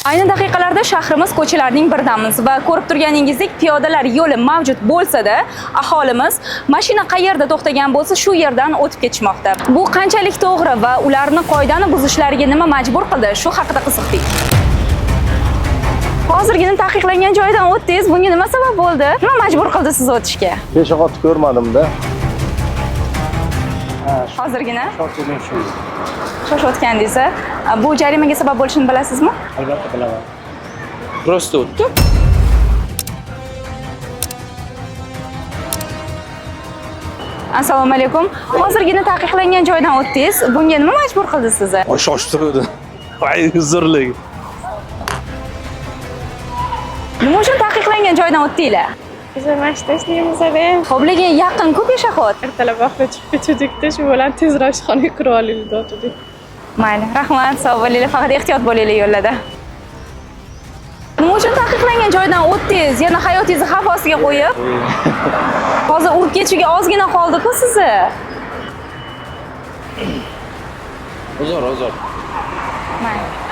Ayni daqiqalarda shahrimiz ko'chalarining biridamiz va ko'rib turganingizdek piyodalar yo'li mavjud bo'lsa-da, aholimiz mashina qayerda to'xtagan bo'lsa, shu yerdan o'tib ketishmoqda. Bu qanchalik to'g'ri va ularni qoidani buzishlariga nima majbur qildi? Shu haqida qiziqdik. Hozirgina taqiqlangan joydan o'tdingiz. Bunga nima sabab bo'ldi? Nima majbur qildi sizni o'tishga? Peshobod ko'rmadim-da. Hozirgina Shoshiling shu. shoshayotgandingiz. Bu jarimaga sabab bo'lishini bilasizmi? Albatta bilaman. Prosta o'tdi. Assalomu alaykum. Hozirgina taqiqlangan joydan o'tdingiz. Bunga nima majbur qildi sizni? Shoshtirdi. Voy, uzrlik. Nima uchun taqiqlangan joydan o'tdinglar? Biz mashina ishlaymiz da. Qo'bliga yaqin-ku peshobod. Ertalab vaqtda chiqib ketdik-da, shu bilan tezroq ishxonaga kirib olaylik dedik. Mayli, rahmat, sog' bo'linglar, faqat ehtiyot bo'linglar yo'lda. Nima uchun taqiqlangan joydan o'tdingiz? Yana hayotingizni xavf ostiga qo'yib? Hozir urib ketishiga ozgina qoldi-ku sizni. Uzr. Mayli.